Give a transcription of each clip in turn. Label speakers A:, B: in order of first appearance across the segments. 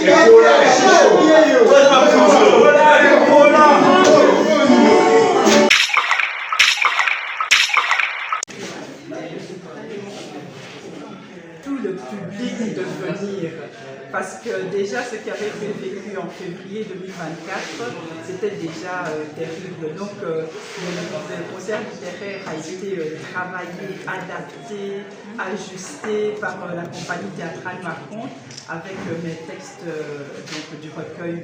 A: Tout le public de venir, parce que déjà ce qui avait été vécu en février 2024, c'était déjà terrible. Donc le concert littéraire a été travaillé, adapté, ajusté par la compagnie théâtrale Marconte avec mes textes donc, du recueil.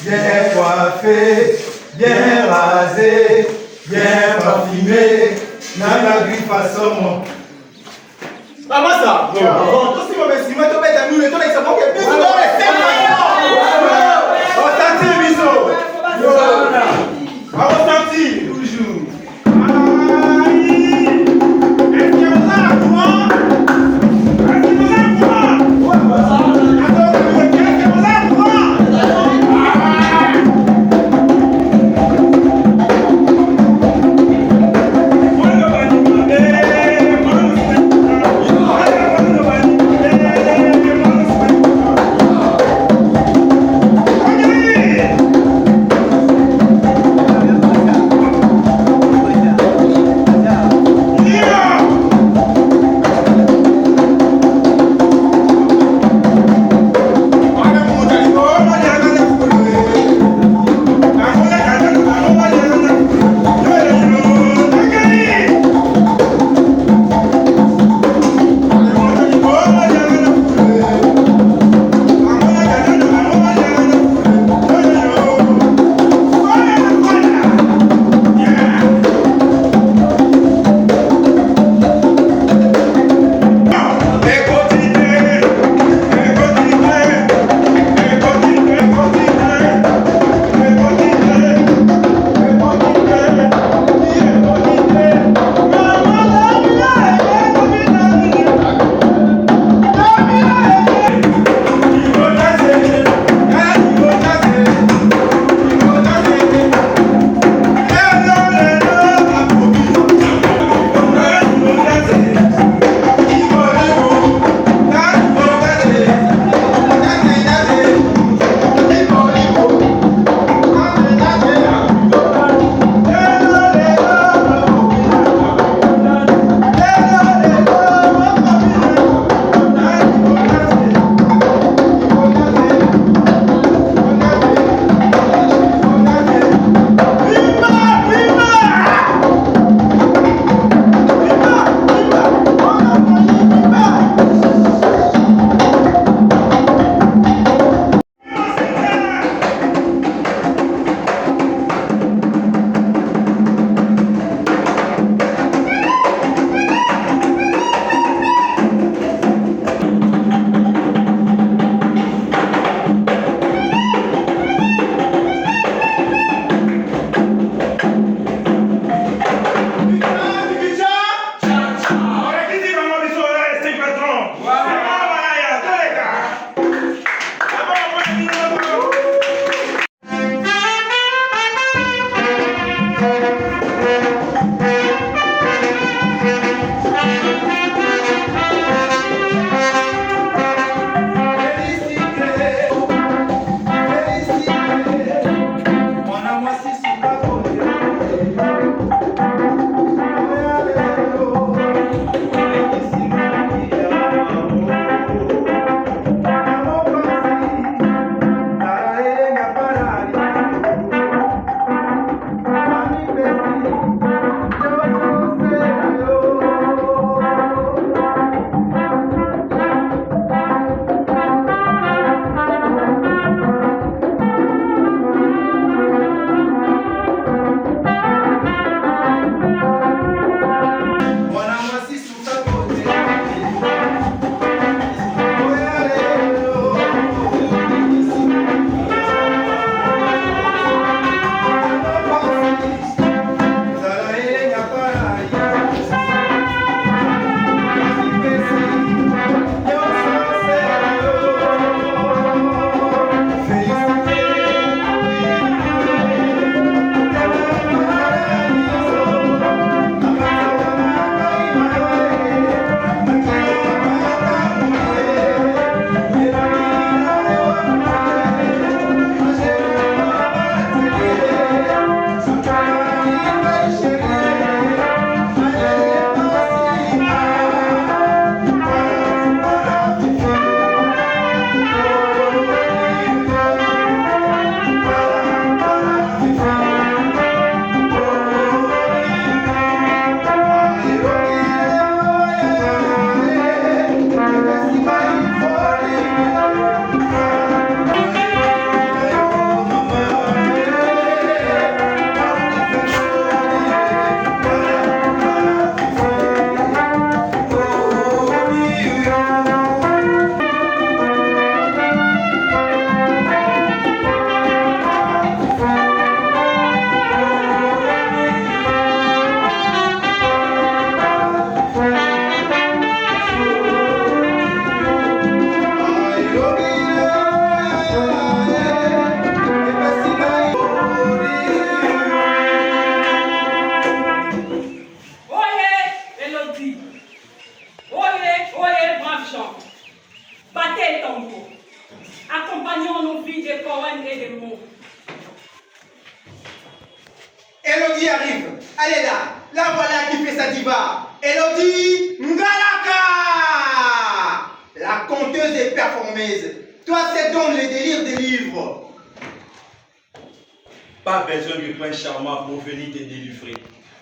B: Bien coiffé, bien rasé, bien parfumé, nana griffe à son.
C: Amasa! Bon, tout ce qui m'a fait, si moi, tu vas être à nous, et toi, ça manque de plus. On ressenti, toujours.
D: chant. Battez le tambour. Accompagnons nos vies des poèmes et des mots.
C: Elodie arrive. Elle est là. La voilà qui fait sa diva. Elodie Ngalaka. La conteuse et performeuse. Toi, c'est donc le délire des livres.
B: Pas besoin de prince charmant pour venir te délivrer.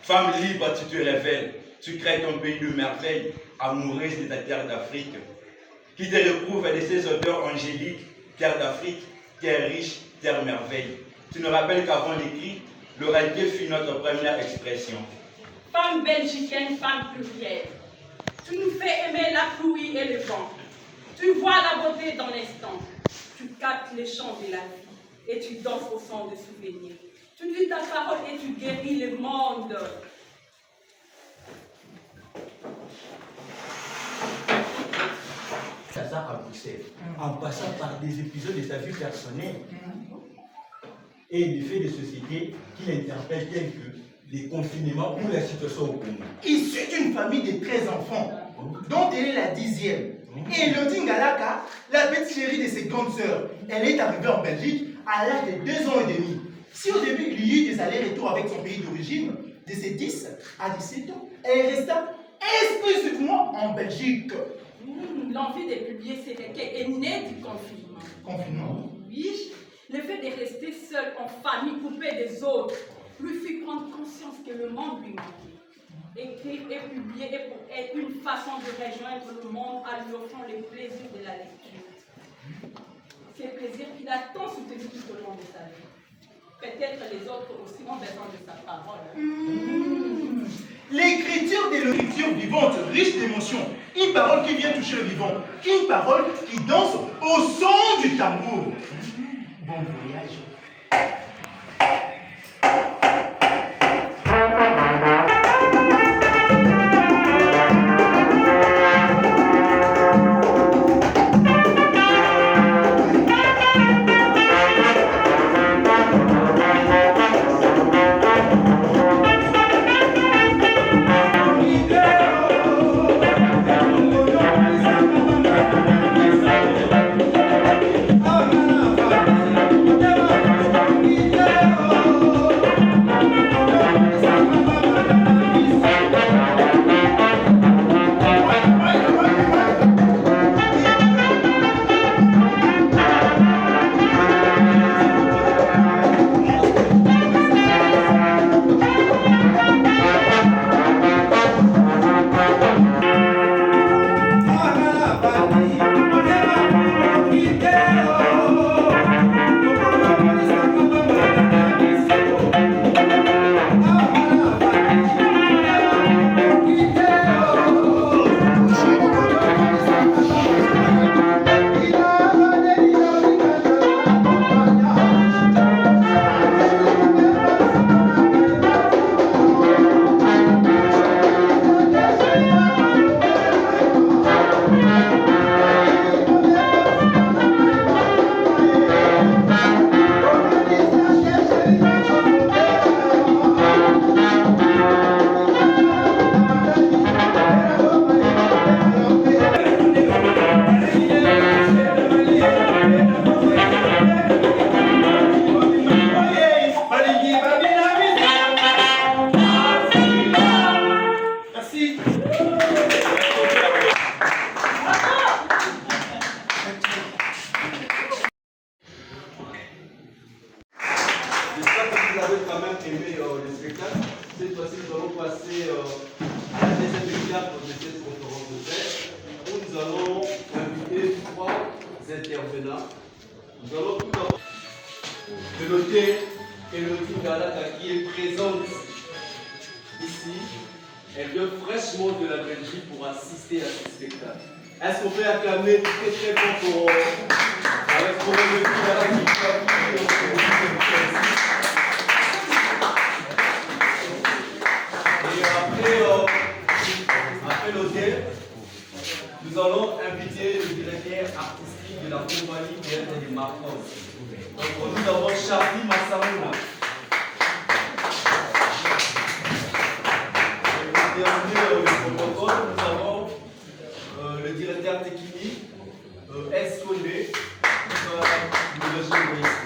B: Femme libre, tu te révèles. Tu crées ton pays de merveille, amoureuse de ta terre d'Afrique. Qui te retrouve de ses odeurs angéliques, terre d'Afrique, terre riche, terre merveille. Tu nous rappelles qu'avant l'écrit, l'oralité fut notre première expression.
D: Femme belgicaine, femme plurielle. Tu nous fais aimer la pluie et le vent. Tu vois la beauté dans l'instant. Tu captes les chants de la vie et tu danses au son de souvenirs. Tu dis ta parole et tu guéris le monde.
E: César à Bruxelles, en passant par des épisodes de sa vie personnelle et des faits de société qui l'interpellent tels que les confinements ou la situation au Congo.
C: Issue d'une famille de 13 enfants, dont elle est la 10e. Et Elodie Ngalaka, la petite chérie de ses grandes sœurs, elle est arrivée en Belgique à l'âge de 2 ans et demi. Si au début il y eut des allers-retours avec son pays d'origine, de ses 10 à 17 ans, elle resta exclusivement en Belgique.
D: L'envie de publier ses requêtes est née du confinement.
C: Confinement.
D: Oui, le fait de rester seul en famille, coupé des autres, lui fit prendre conscience que le monde lui manquait. Écrire et publier est pour elle une façon de rejoindre le monde en lui offrant les plaisirs de la lecture. Ces plaisirs qu'il a tant soutenus tout au long de sa vie. Peut-être les autres aussi ont besoin de sa parole.
C: L'écriture de l'écriture vivante, riche d'émotions. Une parole qui vient toucher le vivant. Une parole qui danse au son du tambour. Bon voyage.
F: intervenants. Nous allons tout d'abord de noter Elodie Ngalaka qui est présente ici. Elle vient fraîchement de la Belgique pour assister à ce spectacle. Est-ce qu'on peut acclamer très très fort pour avec Elodie Ngalaka après l'hôtel, nous allons inviter le directeur artistique de la compagnie de Marcos. Donc nous avons Charlie Massamouna. Et pour terminer le protocole, nous avons le directeur technique, Escondé, nous rejoindre ici.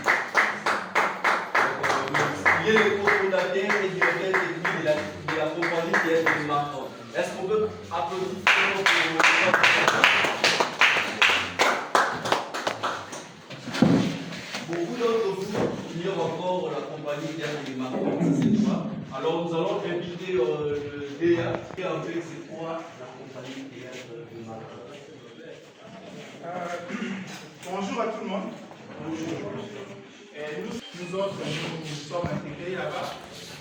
F: Il est le cofondateur et directeur technique de la compagnie TS de Martin. Est-ce qu'on peut applaudir Beaucoup d'entre vous ignorent encore la compagnie TS de Martin, c'est quoi? Alors nous allons inviter le DA qui a fait c'est quoi la compagnie TS de Martin.
C: Bonjour à tout le monde. Nous autres, nous sommes intégrés là-bas.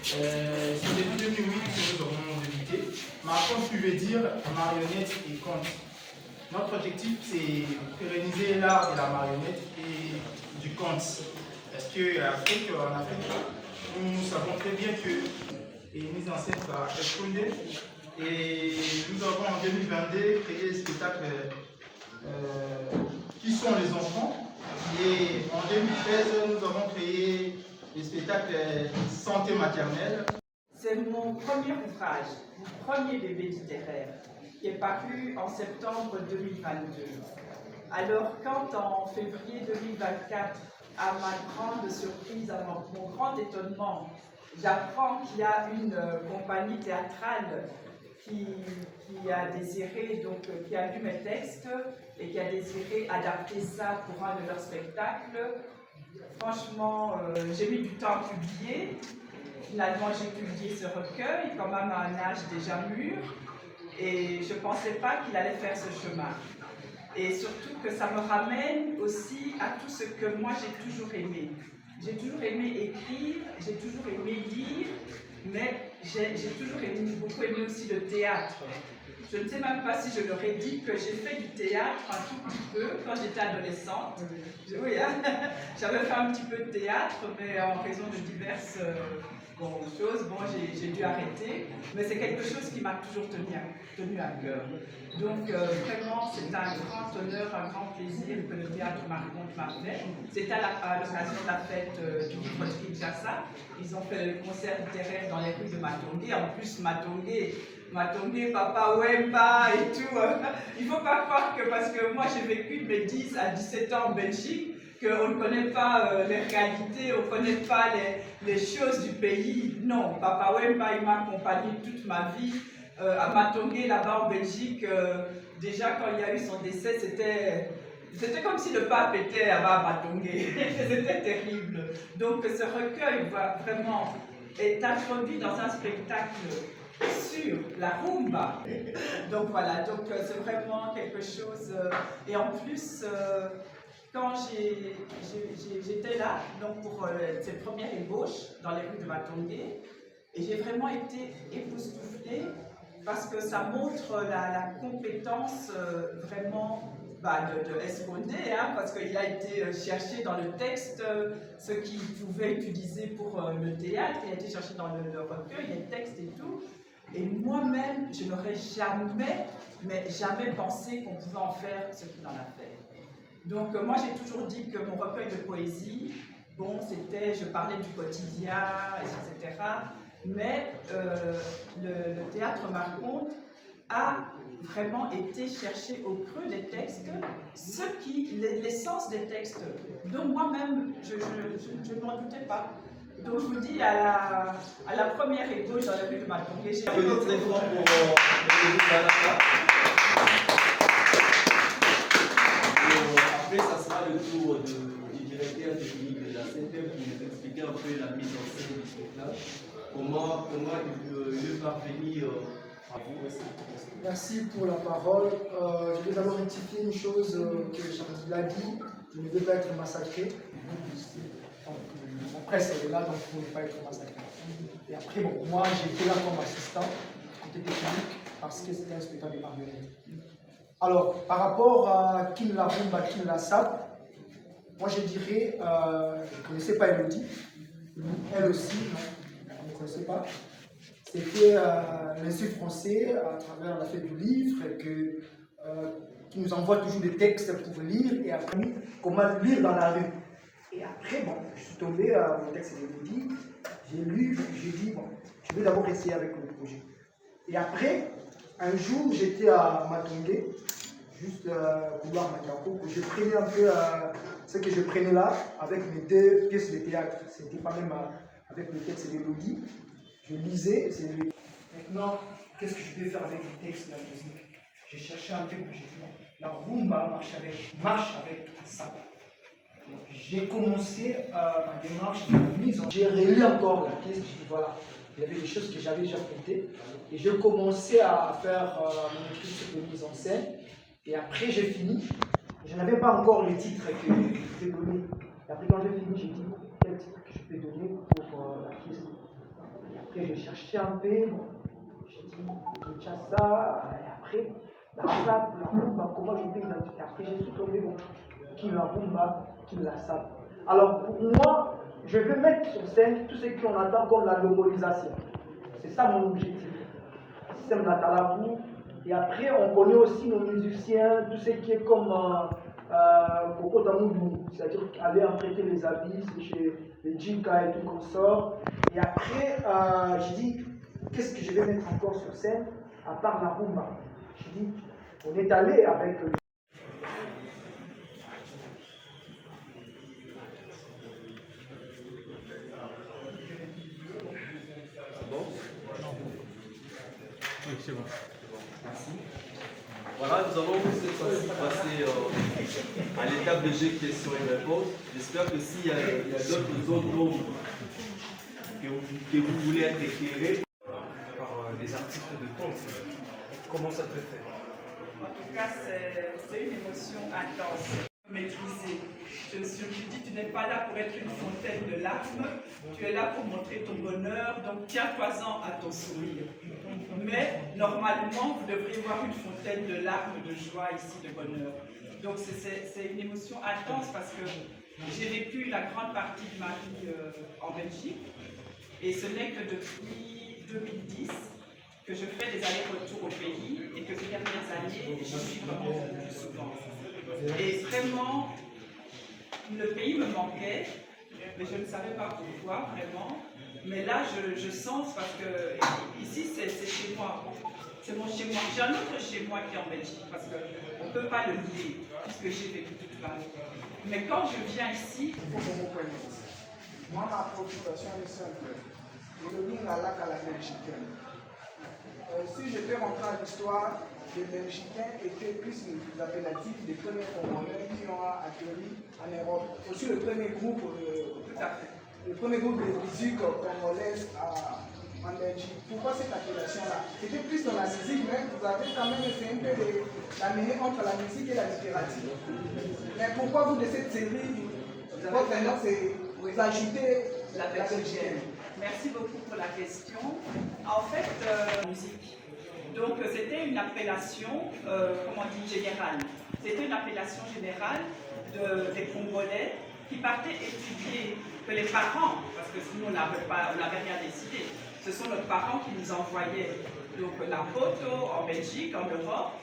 C: C'est depuis 2008 que nous avons débuté. Mais comme tu veux dire, marionnette et conte. Notre objectif, c'est de pérenniser l'art de la marionnette et du conte. Parce qu'en Afrique, nous savons très bien que est mise en scène par Escondé. Et nous avons en 2022 créé le spectacle Qui sont les enfants. Et en 2013, nous avons créé le spectacle Santé maternelle.
A: C'est mon premier ouvrage, mon premier bébé littéraire, qui est paru en septembre 2022. Alors quand en février 2024, à ma grande surprise, à mon grand étonnement, j'apprends qu'il y a une compagnie théâtrale qui a désiré, donc qui a lu mes textes et qui a désiré adapter ça pour un de leurs spectacles. Franchement, j'ai mis du temps à publier. Finalement, j'ai publié ce recueil, quand même à un âge déjà mûr, et je ne pensais pas qu'il allait faire ce chemin. Et surtout que ça me ramène aussi à tout ce que moi j'ai toujours aimé. J'ai toujours aimé écrire, j'ai toujours aimé lire, mais j'ai toujours beaucoup aimé aussi le théâtre. Je ne sais même pas si je leur ai dit que j'ai fait du théâtre un tout petit peu quand j'étais adolescente. Oui, hein? J'avais fait un petit peu de théâtre, mais en raison de diverses choses, j'ai dû arrêter. Mais c'est quelque chose qui m'a toujours tenu à cœur. Donc vraiment, c'est un grand honneur, un grand plaisir que le théâtre Marconte m'a fait. C'était à l'occasion de la fête du livre de Kinshasa. Ils ont fait le concert littéraire dans les rues de Matongé. En plus, Matongé, Papa Wemba et tout. Il ne faut pas croire que parce que moi j'ai vécu de mes 10 à 17 ans en Belgique, qu'on ne connaît pas les réalités, on ne connaît pas les choses du pays. Non, Papa Wemba, il m'a accompagné toute ma vie. À Matongé, là-bas en Belgique, déjà quand il y a eu son décès, c'était comme si le pape était à Matongé. C'était terrible. Donc ce recueil vraiment est introduit dans un spectacle sur la rumba. Donc voilà, donc c'est vraiment quelque chose. Et en plus, quand j'étais là, donc pour cette première ébauche dans les rues de Matongé, et j'ai vraiment été époustouflée parce que ça montre la compétence vraiment de Escondé, hein, parce qu'il a été cherché dans le texte ce qu'il pouvait utiliser pour le théâtre, il a été cherché dans le recueil, les textes et tout. Et moi-même, je n'aurais jamais pensé qu'on pouvait en faire ce qu'il en a fait. Donc moi, j'ai toujours dit que mon recueil de poésie, bon, je parlais du quotidien, etc. Mais le théâtre Marconte a vraiment été chercher au creux des textes l'essence des textes. Donc moi-même, je ne m'en doutais pas. Donc je vous dis, à la première ébauche dans la rue de Matongé, j'ai
F: très fort pour après, ça sera le tour du directeur technique de la CNTM pour nous expliquer un peu la mise en scène du spectacle. Comment il est parvenu à vous.
G: Merci pour la parole. Je vais d'abord rectifier une chose que Charles a dit. Je ne veux pas être massacré. Mon presse est là, donc pour ne pas être massacré. Et après, bon, moi j'étais là comme assistant, côté technique, parce que c'était un spectacle de marionnettes. Alors, par rapport à Kin la Rumba, Kin la Sap, moi je dirais, je ne connaissais pas Elodie, elle aussi, non, on ne connaissait pas. C'était l'Institut français, à travers la fête du livre, qui nous envoie toujours des textes pour lire, et après, comment lire dans la rue. Et après, bon, je suis tombé au texte d'Elodie, j'ai lu, j'ai dit, bon, je vais d'abord essayer avec le projet. Et après, un jour, j'étais à Matongé, juste vouloir Maniaco, que je prenais un peu ce que je prenais là avec mes 2 pièces de théâtre. C'était pas même avec le texte de Lodi. Je lisais. Maintenant, qu'est-ce que je peux faire avec le texte de la musique? J'ai cherché un peu, j'ai dit non, la rumba marche avec ça. J'ai commencé ma démarche de mise en... J'ai relu encore la pièce, j'ai dit voilà, il y avait des choses que j'avais déjà comptées. Et j'ai commencé à faire mon écriture de mise en scène. Et après j'ai fini. Je n'avais pas encore le titre que je pouvais donner. Et après quand j'ai fini, j'ai dit quel titre que je peux donner pour la pièce. Et après j'ai cherché un peu, j'ai dit Kinshasa, et après la rumba, comment je peux identifier. Après j'ai trouvé bon, qui la rumba, qui la salle. Alors pour moi, je veux mettre sur scène tout ce qu'on attend comme la localisation. C'est ça mon objectif. Système Latalabou. Et après, on connaît aussi nos musiciens, tout ce qui est comme Coco Tamoudou, c'est-à-dire aller emprunter les habits chez les Jinka et tout qu'on sort. Et après, j'ai dit, qu'est-ce que je vais mettre encore sur scène, à part la rumba. J'ai dit, on est allé avec...
F: Oui, c'est bon. Merci. Voilà, nous allons cette fois-ci passer à l'étape de jeu questions et réponses. J'espère que s'il y a d'autres zones que vous voulez être éclairés par des artistes de ton, comment ça te fait?
A: En tout cas, c'est une émotion intense, maîtrisée. Je me suis dit, tu n'es pas là pour être une fontaine de larmes, tu es là pour montrer ton bonheur, donc tiens-toi-en à ton sourire. Mais normalement, vous devriez voir une fontaine de larmes, de joie ici, de bonheur. Donc c'est une émotion intense parce que j'ai vécu la grande partie de ma vie en Belgique et ce n'est que depuis 2010 que je fais des allers-retours au pays et que ces dernières années, j'y suis vraiment plus souvent. Et vraiment, le pays me manquait, mais je ne savais pas pourquoi vraiment. Mais là, je sens parce que ici, c'est chez moi. C'est mon chez moi. J'ai un autre chez moi qui est en Belgique parce qu'on ne peut pas le nier, puisque j'ai vécu toute ma vie. Mais quand je viens ici, il faut que vous preniez. Moi, ma préoccupation est simple. Je deviens la lac à la Belgicaine. Si je peux rentrer à l'histoire, les Belgicains étaient plus les appellatifs des premiers Congolais qui ont atterri en Europe. Aussi le premier groupe, tout à fait. Le premier groupe de musique congolaise en Belgique. Pourquoi cette appellation-là? C'était plus dans la musique, mais vous avez quand même fait un peu d'amener entre la musique et la littérature. Mais pourquoi vous, de cette série, votre maintenant, c'est vous ajoutez la belgienne? Merci beaucoup pour la question. En fait, musique. Donc, c'était une appellation, comment on dit, générale. C'était une appellation générale des Congolais qui partaient étudier, que les parents, parce que nous, on n'avait rien décidé, ce sont nos parents qui nous envoyaient donc, la photo en Belgique, en Europe,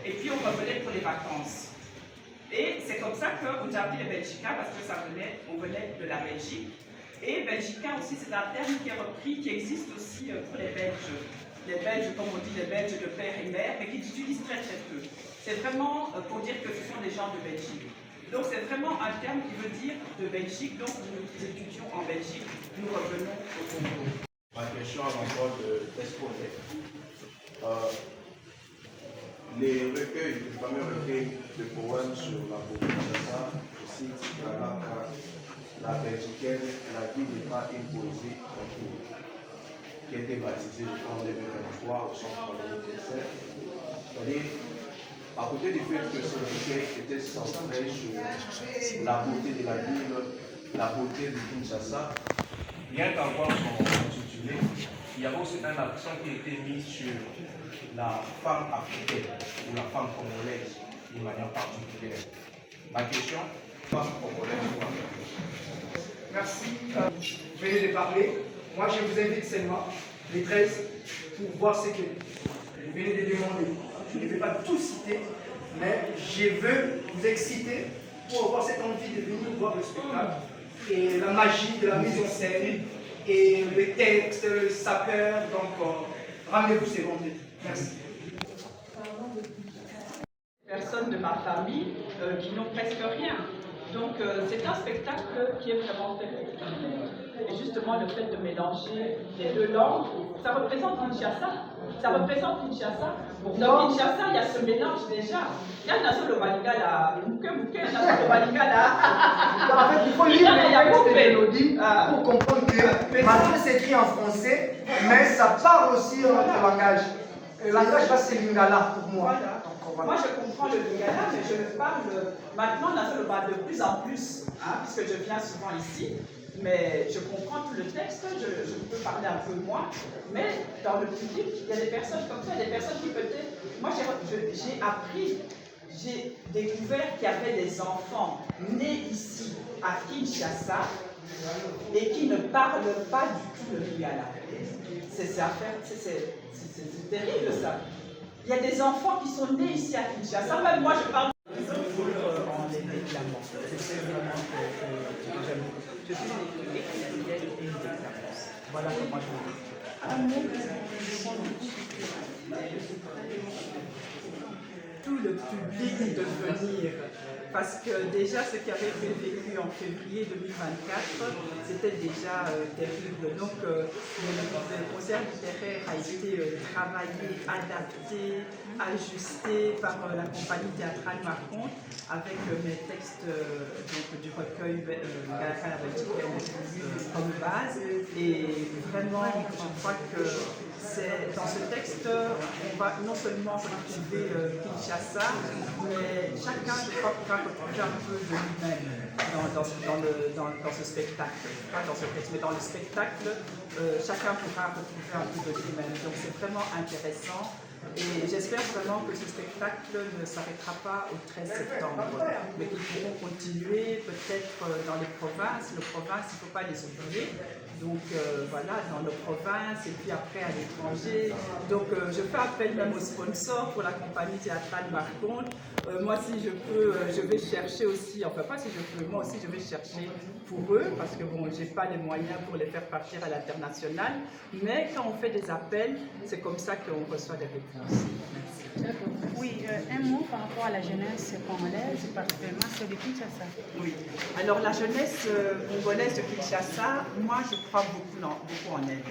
A: et puis on revenait pour les vacances. Et c'est comme ça qu'on a appelé les Belgicains, parce que on venait de la Belgique. Et Belgicain aussi, c'est un terme qui est repris, qui existe aussi pour les Belges. Les Belges, comme on dit, les Belges de père et mère, mais qui l'utilisent très très peu. C'est vraiment pour dire que ce sont des gens de Belgique. Donc c'est vraiment un terme qui veut dire de Belgique, donc nous étudions en Belgique, nous revenons au Congo.
H: Ma question à l'endroit de Escolet. Les recueils, les fameux recueils de poèmes sur la Kinshasa, je cite la Belgicaine, la vie n'est pas une poésie qui a été baptisée en 2023 au centre de l'UNICEF. C'est-à-dire, à côté du fait que ce recueil était centré sur la beauté de la ville, la beauté de Kinshasa, rien qu'à voir son intitulé, il y avait aussi un accent qui a été mis sur la femme africaine ou la femme congolaise d'une manière particulière. Ma question, femme congolaise ou africaine?
G: Merci. Je vais les parler. Moi, je vous invite seulement, les 13, pour voir ce que je venais de demander. Je ne vais pas tout citer, mais je veux vous exciter pour avoir cette envie de venir voir le spectacle. Et la magie de la mise en scène, et le texte, le sapeur. Donc, rendez-vous ces vendredis. Merci.
A: Personne personnes de ma famille qui n'ont presque rien. Donc c'est un spectacle qui est vraiment fait pour tout le monde. Et justement le fait de mélanger les deux langues, ça représente Kinshasa. Ça représente Kinshasa. Dans Kinshasa, il y a ce mélange déjà. Il y a le Balingala, il y a le Balingala.
G: En fait, il faut lire les textes de Mélodie pour comprendre que malgré c'est écrit en français, mais ça parle aussi en notre langage. Le langage, là, c'est Lingala pour moi.
A: Voilà. Moi, je comprends le Lingala, mais je le parle maintenant, je le parle de plus en plus, puisque je viens souvent ici. Mais je comprends tout le texte, je peux parler un peu moins, mais dans le public, il y a des personnes comme ça, des personnes qui peut-être... Moi, j'ai appris, j'ai découvert qu'il y avait des enfants nés ici, à Kinshasa, et qui ne parlent pas du tout le Lingala. C'est terrible ça. Il y a des enfants qui sont nés ici à Kinshasa, même moi je parle en les déclamant. C'est vraiment que j'aime. Je suis une écrivaine et une déclamante. Voilà comment je le dis. Tout le public de venir, parce que déjà ce qui avait été vécu en février 2024, c'était déjà terrible. Donc le concert littéraire a été travaillé, adapté, ajusté par la compagnie théâtrale Marconte, avec mes textes du recueil Galaka la Belgique comme base. Et vraiment, je crois que dans ce texte, on va non seulement retrouver Kinshasa, mais chacun, je crois, pourra retrouver un peu de lui-même dans ce spectacle. Pas dans ce texte, mais dans le spectacle, chacun pourra retrouver un peu de lui-même. Donc c'est vraiment intéressant. Et j'espère vraiment que ce spectacle ne s'arrêtera pas au 13 septembre, mais qu'ils pourront continuer peut-être dans les provinces. Les provinces, il ne faut pas les oublier. Donc voilà, dans nos provinces et puis après à l'étranger. Donc je fais appel même aux sponsors pour la compagnie théâtrale Marconte. Moi si je peux, je vais chercher aussi, enfin pas si je peux, moi aussi je vais chercher pour eux, parce que bon, j'ai pas les moyens pour les faire partir à l'international. Mais quand on fait des appels, c'est comme ça qu'on reçoit des réponses. Merci.
I: Oui, un mot par rapport à la jeunesse congolaise, particulièrement celle de Kinshasa.
A: Oui, alors la jeunesse congolaise de Kinshasa, moi je crois beaucoup en elle.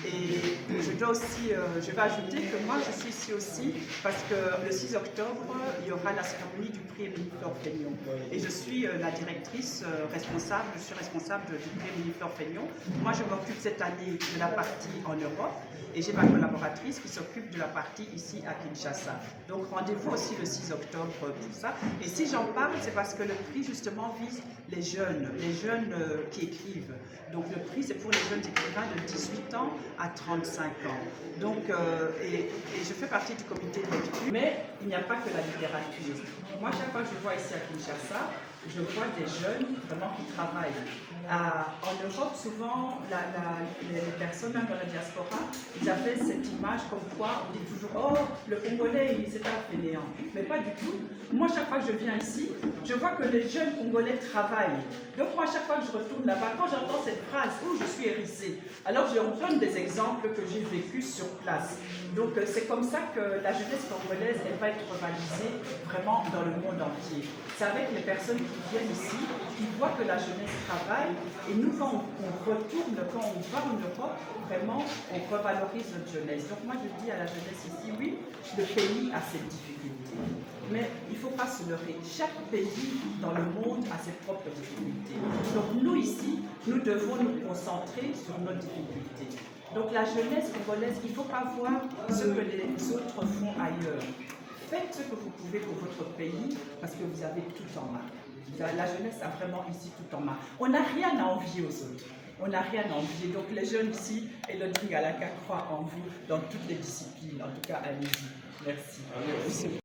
A: Et je dois aussi, je vais ajouter que moi je suis ici aussi parce que le 6 octobre, il y aura la cérémonie du prix Émilie-Flore Fénion. Et je suis la directrice responsable, je suis responsable du prix Émilie-Flore Fénion. Moi je m'occupe cette année de la partie en Europe. Et j'ai ma collaboratrice qui s'occupe de la partie ici à Kinshasa. Donc rendez-vous aussi le 6 octobre pour ça. Et si j'en parle, c'est parce que le prix justement vise les jeunes qui écrivent. Donc le prix c'est pour les jeunes écrivains de 18 ans à 35 ans. Donc, et je fais partie du comité de lecture. Mais il n'y a pas que la littérature. Moi, chaque fois que je vois ici à Kinshasa, je vois des jeunes vraiment qui travaillent. En Europe, souvent, les personnes même dans la diaspora, ils avaient cette image comme quoi on dit toujours « Oh, le Congolais, c'est un fainéant ». Mais pas du tout. Moi, chaque fois que je viens ici, je vois que les jeunes Congolais travaillent. Donc moi, chaque fois que je retourne là-bas, quand j'entends cette phrase « Oh, je suis hérissée », alors je donne des exemples que j'ai vécus sur place. Donc c'est comme ça que la jeunesse congolaise, elle va être valorisée vraiment dans le monde entier. C'est avec les personnes qui viennent ici, qui voient que la jeunesse travaille, et nous, quand on retourne, quand on va en Europe, vraiment, on revalorise notre jeunesse. Donc moi, je dis à la jeunesse ici, oui, le pays a ses difficultés, mais il ne faut pas se leurrer. Chaque pays dans le monde a ses propres difficultés. Donc nous, ici, nous devons nous concentrer sur nos difficultés. Donc la jeunesse congolaise, il ne faut pas voir ce que les autres font ailleurs. Faites ce que vous pouvez pour votre pays, parce que vous avez tout en main. La jeunesse a vraiment ici tout en main. On n'a rien à envier aux autres. On n'a rien à envier. Donc les jeunes ici, Elodie Galaka croient en vous dans toutes les disciplines. En tout cas, allez-y. Merci.